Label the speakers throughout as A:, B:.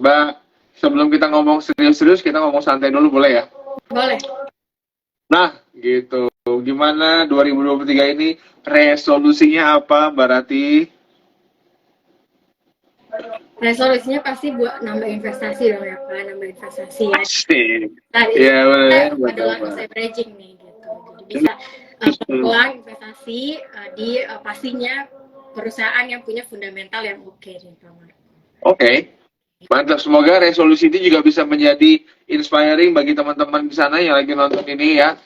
A: Mbak, sebelum kita ngomong serius-serius, kita ngomong santai dulu boleh ya?
B: Boleh.
A: Nah, gitu. Gimana 2023 ini resolusinya apa, Mbak Rati?
B: Resolusinya pasti buat nambah investasi dong ya, Pak. Nambah investasi ya.
A: Asik.
B: Nah,
A: Ya, boleh,
B: adalah
A: betul, Mbak.
B: selesai bridging nih gitu. Jadi bisa peluang investasi di pastinya perusahaan yang punya fundamental yang oke nih, Pak Marco.
A: Oke. Mantap, semoga resolusi ini juga bisa menjadi inspiring bagi teman-teman di sana yang lagi nonton ini ya.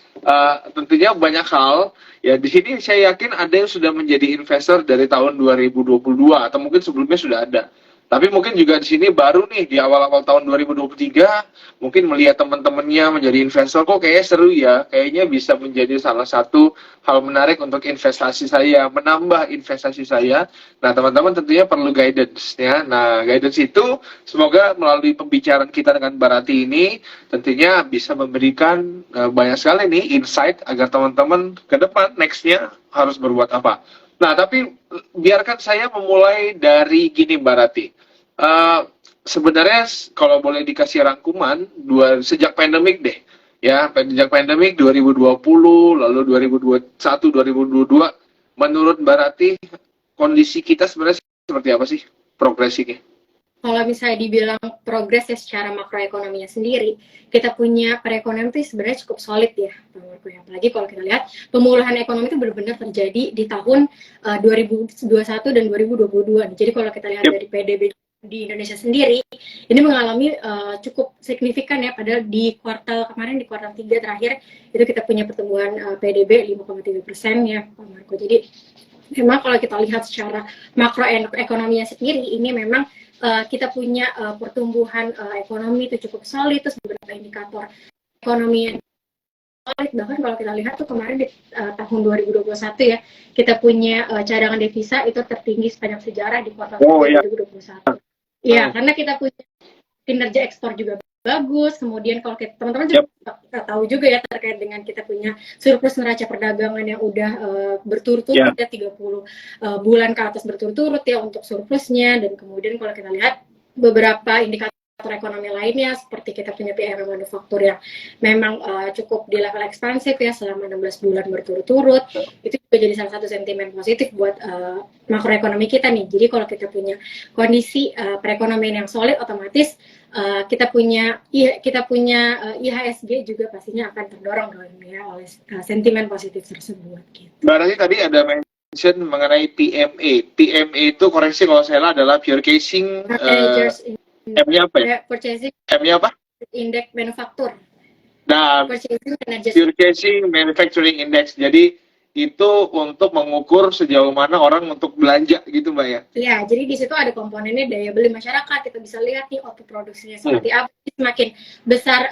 A: Tentunya banyak hal. Ya, di sini saya yakin ada yang sudah menjadi investor dari tahun 2022 atau mungkin sebelumnya sudah ada. Tapi mungkin juga di sini baru nih di awal-awal tahun 2023 mungkin melihat teman-temannya menjadi investor kok kayaknya seru ya. Kayaknya bisa menjadi salah satu hal menarik untuk investasi saya, menambah investasi saya. Nah, teman-teman tentunya perlu guidance ya. Nah, guidance itu semoga melalui pembicaraan kita dengan Barati ini tentunya bisa memberikan banyak sekali nih insight agar teman-teman ke depan nextnya harus berbuat apa. Nah, tapi biarkan saya memulai dari gini Barati. Sebenarnya kalau boleh dikasih rangkuman sejak pandemik deh. Ya, sejak pandemik 2020, lalu 2021, 2022, menurut Barati kondisi kita sebenarnya seperti apa sih progresinya?
B: Kalau misalnya dibilang progres ya secara makroekonominya sendiri, kita punya perekonomian itu sebenarnya cukup solid ya, Pak Marco. Apalagi kalau kita lihat pemulihan ekonomi itu benar-benar terjadi di tahun 2021 dan 2022. Jadi kalau kita lihat dari PDB di Indonesia sendiri, ini mengalami cukup signifikan ya, padahal di kuartal kemarin, di kuartal 3 terakhir, itu kita punya pertumbuhan PDB 5,3% ya, Pak Marco. Jadi memang kalau kita lihat secara makroekonominya sendiri, ini memang kita punya pertumbuhan ekonomi itu cukup solid, terus beberapa indikator ekonomi yang solid. Bahkan kalau kita lihat tuh kemarin di tahun 2021 ya, kita punya cadangan devisa itu tertinggi sepanjang sejarah di kuartal 2021. Ya, karena kita punya kinerja ekspor juga bagus. Kemudian kalau kita teman-teman juga tahu juga ya terkait dengan kita punya surplus neraca perdagangan yang udah berturut-turut ya 30 bulan ke atas berturut-turut ya untuk surplusnya. Dan kemudian kalau kita lihat beberapa indikator ekonomi lainnya seperti kita punya PMI manufaktur yang memang cukup di level ekspansif ya selama 16 bulan berturut-turut, itu juga jadi salah satu sentimen positif buat makroekonomi kita nih. Jadi kalau kita punya kondisi perekonomian yang solid, otomatis kita punya IHSG juga pastinya akan terdorong ya oleh sentimen positif tersebut. Gitu.
A: Berarti tadi ada mention mengenai PMA. PMA itu koreksi kalau saya salah adalah Purchasing M-nya apa ya?
B: Purchasing
A: M-nya apa?
B: Index Manufaktur.
A: Nah, Purchasing Manufacturing Index. Jadi itu untuk mengukur sejauh mana orang untuk belanja gitu Mbak ya?
B: Iya, jadi di situ ada komponennya daya beli masyarakat. Kita bisa lihat nih output produksinya seperti apa. Semakin besar,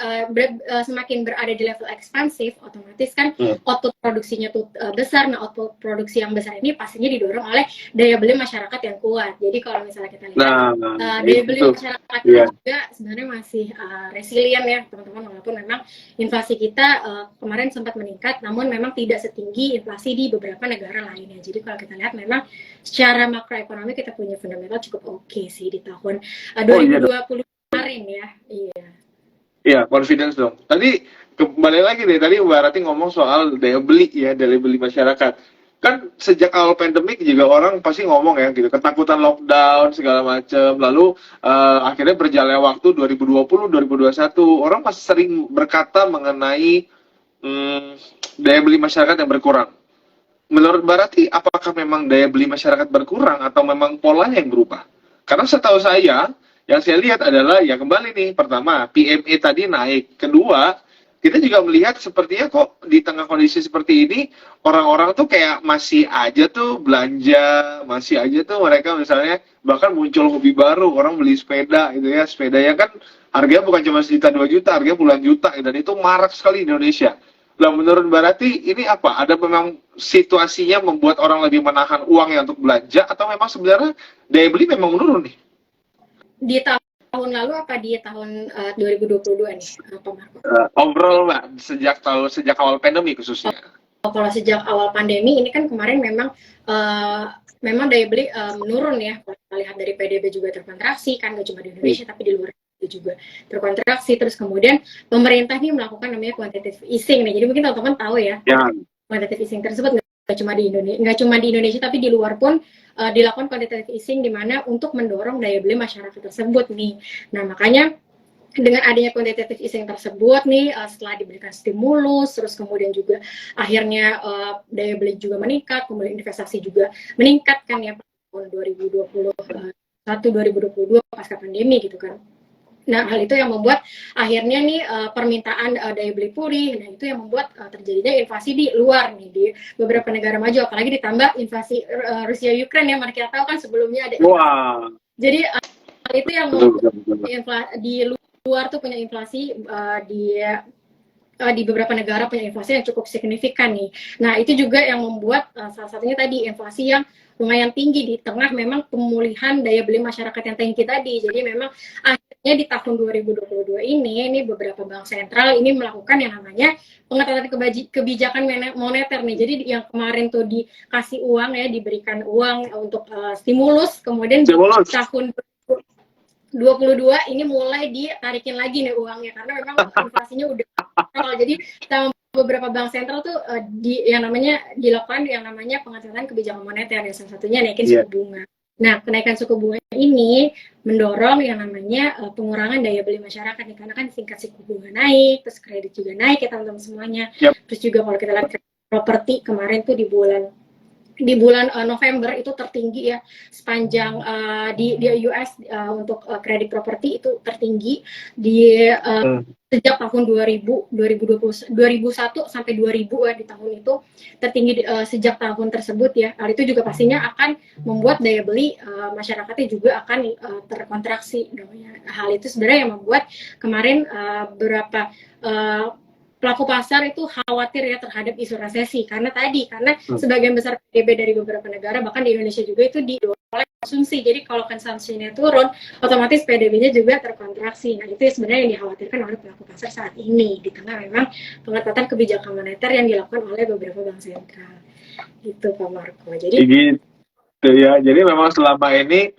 B: semakin berada di level ekspansif, otomatis kan output produksinya tuh besar. Nah, output produksi yang besar ini pastinya didorong oleh daya beli masyarakat yang kuat. Jadi kalau misalnya kita lihat daya beli masyarakat kita juga sebenarnya masih resilient ya teman-teman, walaupun memang inflasi kita kemarin sempat meningkat, namun memang tidak setinggi inflasi di beberapa negara lainnya. Jadi kalau kita lihat memang secara makroekonomi kita punya fundamental cukup oke sih di tahun 2020 kemarin ya.
A: Iya, confidence dong. Tadi kembali lagi deh, tadi Mbak Rati ngomong soal daya beli ya, daya beli masyarakat. Kan sejak awal pandemik juga orang pasti ngomong ya gitu, ketakutan lockdown segala macam. Lalu akhirnya berjalannya waktu 2020, 2021, orang masih sering berkata mengenai daya beli masyarakat yang berkurang. Menurut Mbak Rati, apakah memang daya beli masyarakat berkurang atau memang polanya yang berubah? Karena setahu saya, yang saya lihat adalah ya kembali nih, pertama PMI tadi naik, kedua kita juga melihat sepertinya kok di tengah kondisi seperti ini orang-orang tuh kayak masih aja tuh belanja, masih aja tuh mereka misalnya bahkan muncul hobi baru, orang beli sepeda gitu ya, sepeda yang kan harganya bukan cuma sejuta 2 juta, harganya puluhan juta dan itu marak sekali di Indonesia. Nah, menurut Mbak Rati, ini apa? Ada memang situasinya membuat orang lebih menahan uangnya untuk belanja, atau memang sebenarnya daya beli memang menurun nih?
B: Di tahun lalu apa di tahun 2022 nih, Pak Marco?
A: Overall, Mbak, sejak awal pandemi khususnya.
B: Kalau sejak awal pandemi ini kan kemarin memang daya beli menurun ya, lihat dari PDB juga terkontraksi kan, nggak cuma di Indonesia tapi di luar juga terkontraksi. Terus kemudian pemerintah nih melakukan namanya quantitative easing nih. Jadi mungkin teman-teman tahu ya, quantitative easing tersebut nggak cuma di Indonesia tapi di luar pun dilakukan quantitative easing di mana untuk mendorong daya beli masyarakat tersebut nih. Nah, makanya dengan adanya quantitative easing tersebut nih, setelah diberikan stimulus, terus kemudian juga akhirnya daya beli juga meningkat, kemudian investasi juga meningkat kan ya tahun 2021 2022 pasca pandemi gitu kan. Nah, hal itu yang membuat akhirnya nih permintaan daya beli pulih. Nah, itu yang membuat terjadinya inflasi di luar nih, di beberapa negara maju, apalagi ditambah invasi Rusia Ukraina yang mana kita tahu kan sebelumnya ada inflasi. Jadi hal itu yang membuat di luar tuh punya inflasi, di beberapa negara punya inflasi yang cukup signifikan nih. Nah, itu juga yang membuat salah satunya tadi inflasi yang lumayan tinggi di tengah memang pemulihan daya beli masyarakat yang tinggi tadi. Jadi memang akhirnya di tahun 2022 ini beberapa bank sentral ini melakukan yang namanya pengetatan kebijakan moneter nih. Jadi yang kemarin tuh dikasih uang ya, diberikan uang untuk stimulus, kemudian di tahun 2022 ini mulai ditarikin lagi nih uangnya karena memang inflasinya udah jadi sama beberapa bank sentral tuh yang namanya dilakukan yang namanya pengetatan kebijakan moneter, yang salah satunya naikin suku bunga. Nah, kenaikan suku bunga ini mendorong yang namanya pengurangan daya beli masyarakat nih, karena kan tingkat suku bunga naik, terus kredit juga naik ya teman-teman semuanya. Terus juga kalau kita lihat properti kemarin tuh di bulan November itu tertinggi ya sepanjang di US untuk kredit properti itu tertinggi di sejak tahun 2001 sampai 2000 ya, di tahun itu tertinggi sejak tahun tersebut ya. Hal itu juga pastinya akan membuat daya beli masyarakatnya juga akan terkontraksi. Hal itu sebenarnya yang membuat kemarin beberapa pelaku pasar itu khawatir ya terhadap isu resesi karena sebagian besar PDB dari beberapa negara bahkan di Indonesia juga itu didorong oleh konsumsi. Jadi kalau konsumsinya turun, otomatis PDB-nya juga terkontraksi. Nah, itu sebenarnya yang dikhawatirkan oleh pelaku pasar saat ini di tengah memang pengetatan kebijakan moneter yang dilakukan oleh beberapa bank sentral. Gitu Pak Marco. Jadi
A: ya, jadi memang selama ini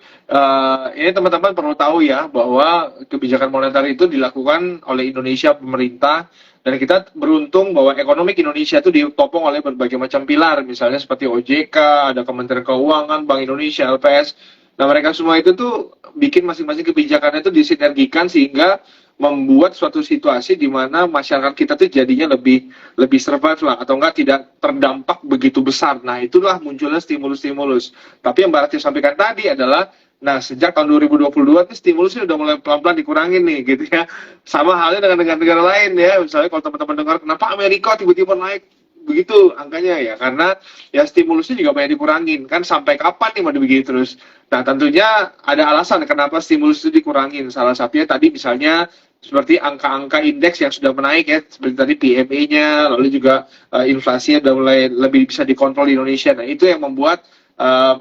A: teman-teman perlu tahu ya bahwa kebijakan moneter itu dilakukan oleh Indonesia pemerintah, dan kita beruntung bahwa ekonomi Indonesia itu ditopong oleh berbagai macam pilar, misalnya seperti OJK, ada Kementerian Keuangan, Bank Indonesia, LPS. Nah, mereka semua itu tuh bikin masing-masing kebijakannya itu disinergikan sehingga membuat suatu situasi di mana masyarakat kita tuh jadinya lebih survive lah, atau enggak tidak terdampak begitu besar. Nah, itulah munculnya stimulus-stimulus. Tapi yang Mbak Ratih sampaikan tadi adalah, nah sejak tahun 2022 tuh stimulusnya udah mulai pelan-pelan dikurangin nih gitu ya. Sama halnya dengan negara-negara lain ya. Misalnya kalau teman-teman dengar kenapa Amerika tiba-tiba naik begitu angkanya ya, karena ya stimulusnya juga banyak dikurangin kan. Sampai kapan nih mau begitu terus? Nah, tentunya ada alasan kenapa stimulus itu dikurangin. Salah satunya tadi misalnya seperti angka-angka indeks yang sudah menaik ya, seperti tadi PMI-nya, lalu juga inflasinya sudah mulai lebih bisa dikontrol di Indonesia. Nah, itu yang membuat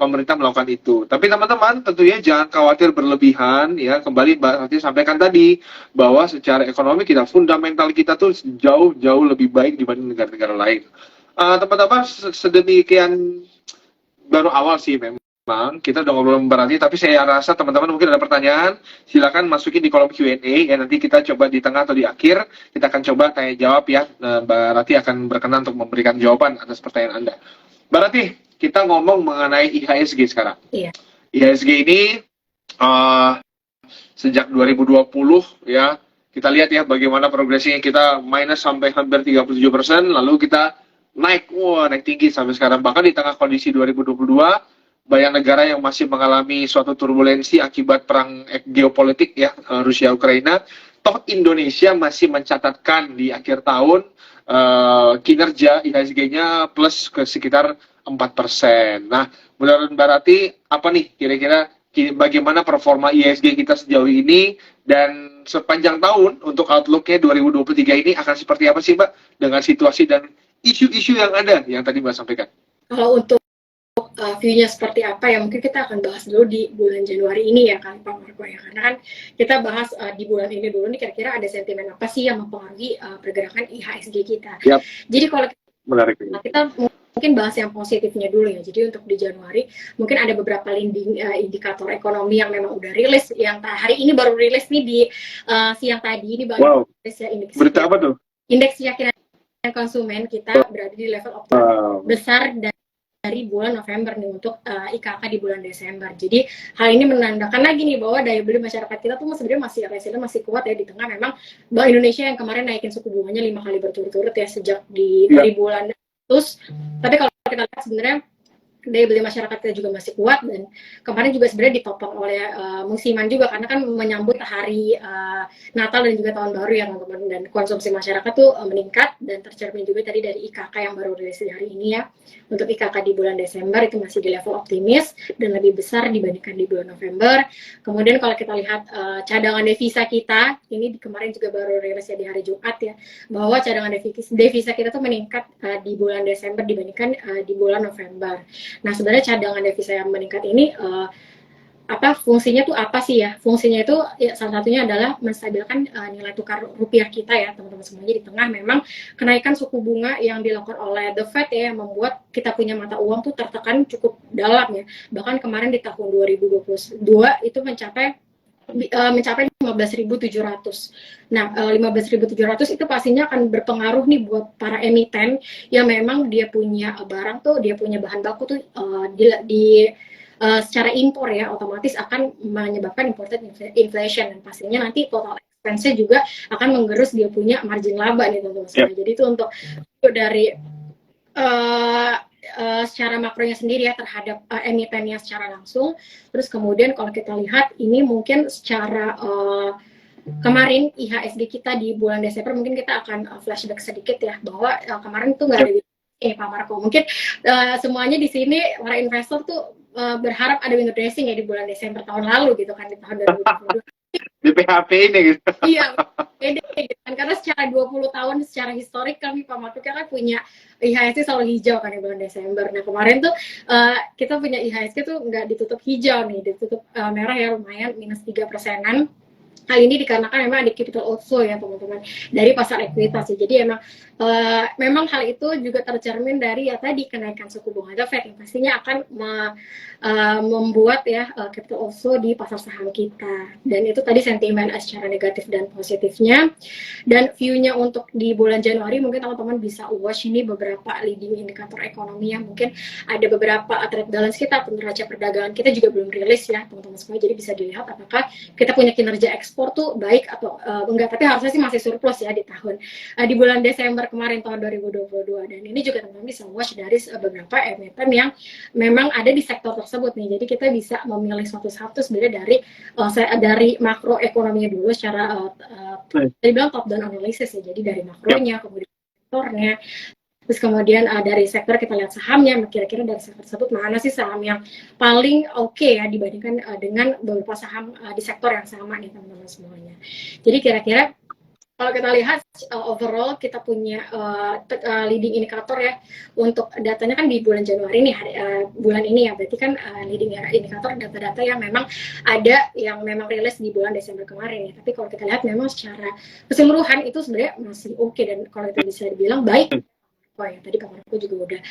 A: pemerintah melakukan itu. Tapi teman-teman tentunya jangan khawatir berlebihan ya. Kembali Mbak Ratih sampaikan tadi bahwa secara ekonomi kita, fundamental kita tuh jauh lebih baik dibanding negara-negara lain. Teman-teman, sedemikian baru awal sih memang kita udah ngobrol Mbak Ratih, tapi saya rasa teman-teman mungkin ada pertanyaan, silakan masukin di kolom Q&A ya. Nanti kita coba di tengah atau di akhir kita akan coba tanya jawab ya. Mbak Ratih akan berkenan untuk memberikan jawaban atas pertanyaan Anda. Mbak Ratih, kita ngomong mengenai IHSG sekarang.
B: Iya.
A: IHSG ini sejak 2020 ya, kita lihat ya bagaimana progresinya, kita minus sampai hampir 37%, lalu kita naik tinggi sampai sekarang. Bahkan di tengah kondisi 2022, banyak negara yang masih mengalami suatu turbulensi akibat perang geopolitik ya, Rusia Ukraina. Toh Indonesia masih mencatatkan di akhir tahun kinerja IHSG-nya plus ke sekitar 4%. Nah, menurut Mbak Ratih, apa nih kira-kira bagaimana performa IHSG kita sejauh ini, dan sepanjang tahun untuk outlook-nya 2023 ini akan seperti apa sih Mbak, dengan situasi dan isu-isu yang ada yang tadi Mbak sampaikan?
B: Kalau untuk view-nya seperti apa ya, mungkin kita akan bahas dulu di bulan Januari ini ya kan Pak Marco ya, karena kan kita bahas di bulan ini dulu nih kira-kira ada sentimen apa sih yang mempengaruhi pergerakan IHSG kita.
A: Yep.
B: Jadi kalau
A: menarik.
B: kita mungkin bahas yang positifnya dulu ya. Jadi untuk di Januari mungkin ada beberapa leading indikator ekonomi yang memang udah rilis. Yang hari ini baru rilis nih di siang tadi ini baru rilis ya
A: Berita apa tuh?
B: Indeks keyakinan konsumen kita berada di level optimal besar dari bulan November nih untuk IKK di bulan Desember. Jadi hal ini menandakan lagi nih bahwa daya beli masyarakat kita tuh sebenarnya masih resilient, masih kuat ya di tengah memang Bank Indonesia yang kemarin naikin suku bunganya 5 kali berturut-turut ya sejak dari bulan Agustus. Tapi kalau kita lihat sebenarnya daya beli masyarakat kita juga masih kuat, dan kemarin juga sebenarnya ditopang oleh musiman juga karena kan menyambut hari Natal dan juga tahun baru ya teman-teman, dan konsumsi masyarakat tuh meningkat dan tercermin juga tadi dari IKK yang baru rilis hari ini ya. Untuk IKK di bulan Desember itu masih di level optimis dan lebih besar dibandingkan di bulan November. Kemudian kalau kita lihat cadangan devisa kita ini kemarin juga baru rilis ya di hari Jumat ya, bahwa cadangan devisa kita tuh meningkat di bulan Desember dibandingkan di bulan November. Nah, sebenarnya cadangan devisa yang meningkat ini fungsinya tuh apa sih ya? Fungsinya itu ya, salah satunya adalah menstabilkan nilai tukar rupiah kita ya, teman-teman semuanya, di tengah memang kenaikan suku bunga yang dilakukan oleh The Fed ya, yang membuat kita punya mata uang tuh tertekan cukup dalam ya. Bahkan kemarin di tahun 2022 itu mencapai 15.700. Nah, 15.700 itu pastinya akan berpengaruh nih buat para emiten yang memang dia punya barang tuh, dia punya bahan baku tuh secara impor ya, otomatis akan menyebabkan imported inflation, dan pastinya nanti total expense juga akan menggerus dia punya margin laba nih teman-teman. Jadi itu untuk dari secara makronya sendiri ya terhadap emitennya secara langsung. Terus kemudian kalau kita lihat ini mungkin secara kemarin IHSG kita di bulan Desember, mungkin kita akan flashback sedikit ya, bahwa kemarin tuh nggak ada Pak Marco. Mungkin semuanya di sini para investor tuh berharap ada window dressing ya di bulan Desember tahun lalu gitu kan, di tahun 2022.
A: Di PHP ini gitu.
B: Iya, beda gitu kan. Karena secara 20 tahun secara historik kami Pak Marco kan punya IHSG selalu hijau kan di bulan Desember. Nah, kemarin tuh kita punya IHSG tuh nggak ditutup hijau nih, ditutup merah ya, lumayan -3%. Hal ini dikarenakan memang ada capital outflow ya teman-teman dari pasar ekuitas. Jadi memang hal itu juga tercermin dari ya tadi kenaikan suku bunga The Fed yang pastinya akan membuat ya capital outflow di pasar saham kita. Dan itu tadi sentimen secara negatif dan positifnya. Dan view-nya untuk di bulan Januari mungkin teman-teman bisa watch ini beberapa leading indikator ekonomi yang mungkin ada beberapa trade balance kita atau neraca perdagangan kita juga belum rilis ya teman-teman semua. Jadi bisa dilihat apakah kita punya kinerja ekspor tuh baik atau enggak, tapi harusnya sih masih surplus ya di bulan Desember kemarin tahun 2022. Dan ini juga teman-teman bisa watch dari beberapa emiten yang memang ada di sektor tersebut nih. Jadi kita bisa memilih suatu sebenarnya dari makroekonominya dulu secara tadi bilang top down analysis ya. Jadi dari makronya, kemudian sektornya, terus kemudian dari sektor kita lihat sahamnya, kira-kira dari sektor tersebut mana sih saham yang paling oke ya dibandingkan dengan beberapa saham di sektor yang sama nih teman-teman semuanya. Jadi kira-kira kalau kita lihat overall kita punya leading indikator ya untuk datanya kan di bulan Januari nih bulan ini ya, berarti kan leading indikator data-data yang memang ada yang memang rilis di bulan Desember kemarin ya. Tapi kalau kita lihat memang secara keseluruhan itu sebenarnya masih oke, dan kalau kita bisa dibilang baik. Oh ya, tadi Kak Marco juga udah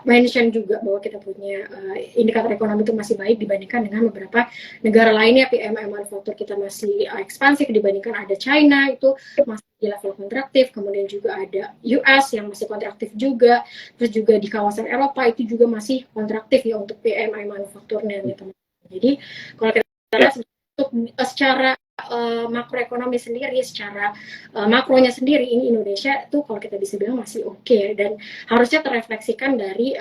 B: mention juga bahwa kita punya indikator ekonomi itu masih baik dibandingkan dengan beberapa negara lainnya. PMI manufaktur kita masih ekspansif dibandingkan ada China itu masih di level kontraktif, kemudian juga ada US yang masih kontraktif juga, terus juga di kawasan Eropa itu juga masih kontraktif ya untuk PMI manufakturnya ya teman-teman. Jadi kalau kita lihat untuk secara makroekonomi sendiri, secara makronya sendiri ini Indonesia tuh kalau kita bisa bilang masih oke, dan harusnya terrefleksikan dari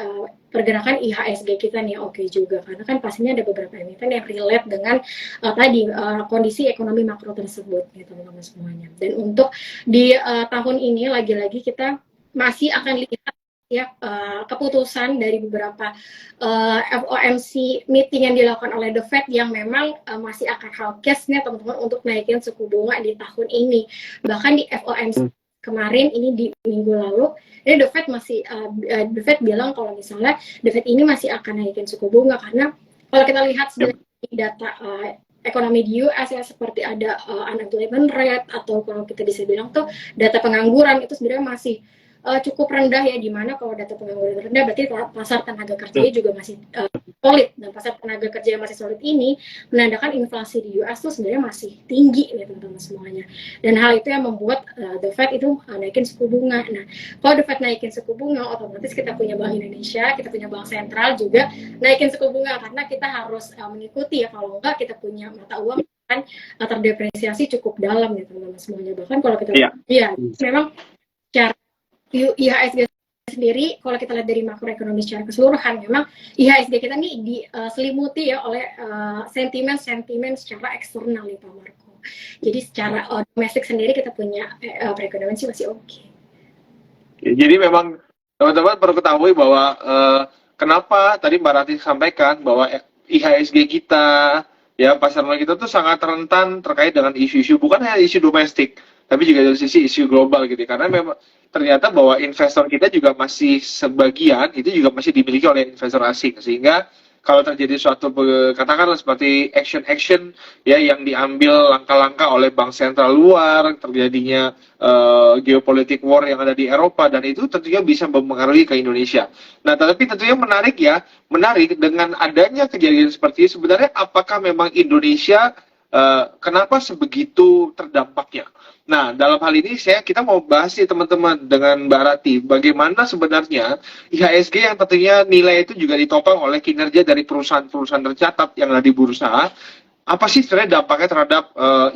B: pergerakan IHSG kita nih oke juga, karena kan pastinya ada beberapa emiten yang relate dengan tadi kondisi ekonomi makro tersebut ya teman-teman semuanya. Dan untuk di tahun ini lagi-lagi kita masih akan lihat ya keputusan dari beberapa FOMC meeting yang dilakukan oleh The Fed yang memang masih akan hawkish nih teman-teman untuk naikin suku bunga di tahun ini. Bahkan di FOMC kemarin ini di minggu lalu ini The Fed bilang kalau misalnya The Fed ini masih akan naikin suku bunga, karena kalau kita lihat sebenarnya data ekonomi di US ya, seperti ada unemployment rate atau kalau kita bisa bilang tuh data pengangguran itu sebenarnya masih cukup rendah ya, di mana kalau data pengangguran rendah berarti pasar tenaga kerjanya juga masih solid, dan pasar tenaga kerja yang masih solid ini menandakan inflasi di US tuh sebenarnya masih tinggi ya teman-teman semuanya, dan hal itu yang membuat The Fed itu naikin suku bunga. Nah, kalau The Fed naikin suku bunga, otomatis kita punya Bank Indonesia, kita punya Bank Sentral juga naikin suku bunga, karena kita harus mengikuti ya, kalau enggak kita punya mata uang kan terdepresiasi cukup dalam ya teman-teman semuanya. Bahkan kalau kita ya memang secara IHSG sendiri, kalau kita lihat dari makroekonomi secara keseluruhan, memang IHSG kita nih diselimuti ya oleh sentimen secara eksternal ya Pak Marco. Jadi secara domestik sendiri kita punya perekonomian sih masih oke.
A: Jadi memang teman-teman perlu ketahui bahwa kenapa tadi Mbak Rati sampaikan bahwa IHSG kita, ya pasar modal kita tuh sangat rentan terkait dengan isu-isu, bukan hanya isu domestik, tapi juga dari sisi isu global gitu. Karena memang ternyata bahwa investor kita juga masih sebagian itu juga masih dimiliki oleh investor asing, sehingga kalau terjadi suatu katakanlah seperti action ya yang diambil langkah-langkah oleh bank sentral luar, terjadinya geopolitik war yang ada di Eropa, dan itu tentunya bisa mempengaruhi ke Indonesia. Nah, tetapi tentunya menarik dengan adanya kejadian seperti ini, sebenarnya apakah memang Indonesia kenapa sebegitu terdampaknya? Nah, dalam hal ini kita mau bahas nih teman-teman dengan Mbak Rati, bagaimana sebenarnya IHSG yang tentunya nilai itu juga ditopang oleh kinerja dari perusahaan-perusahaan tercatat yang ada di bursa, apa sih sebenarnya dampaknya terhadap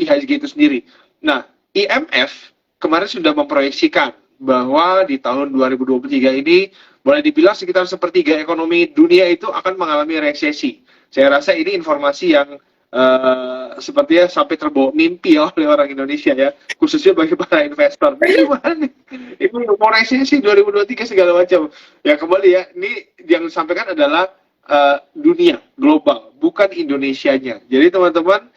A: IHSG itu sendiri? Nah, IMF kemarin sudah memproyeksikan bahwa di tahun 2023 ini boleh dibilang sekitar sepertiga ekonomi dunia itu akan mengalami resesi. Saya rasa ini informasi yang sepertinya sampai terbawa mimpi oleh orang Indonesia ya, khususnya bagi para investor. Gimana nih? Ini mau resesi 2023 segala macam. Ya kembali ya, ini yang disampaikan adalah dunia, global, bukan Indonesianya. Jadi teman-teman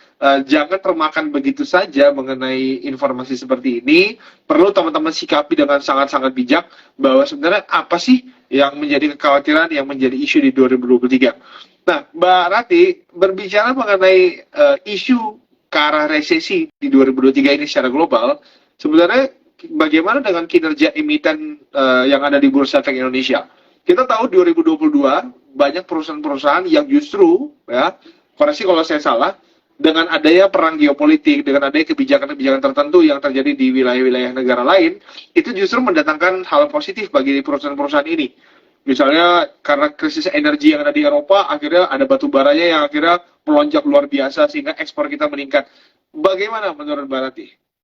A: jangan termakan begitu saja mengenai informasi seperti ini. Perlu teman-teman sikapi dengan sangat-sangat bijak bahwa sebenarnya apa sih yang menjadi kekhawatiran, yang menjadi isu di 2023. Nah, Mbak Rati, berbicara mengenai isu ke arah resesi di 2023 ini secara global, sebenarnya bagaimana dengan kinerja emiten yang ada di Bursa Efek Indonesia? Kita tahu 2022 banyak perusahaan-perusahaan yang justru, ya, koreksi kalau saya salah, dengan adanya perang geopolitik, dengan adanya kebijakan-kebijakan tertentu yang terjadi di wilayah-wilayah negara lain, itu justru mendatangkan hal positif bagi perusahaan-perusahaan ini. Misalnya karena krisis energi yang ada di Eropa, akhirnya ada batu baranya yang akhirnya melonjak luar biasa sehingga ekspor kita meningkat. Bagaimana menurut Mbak Rati?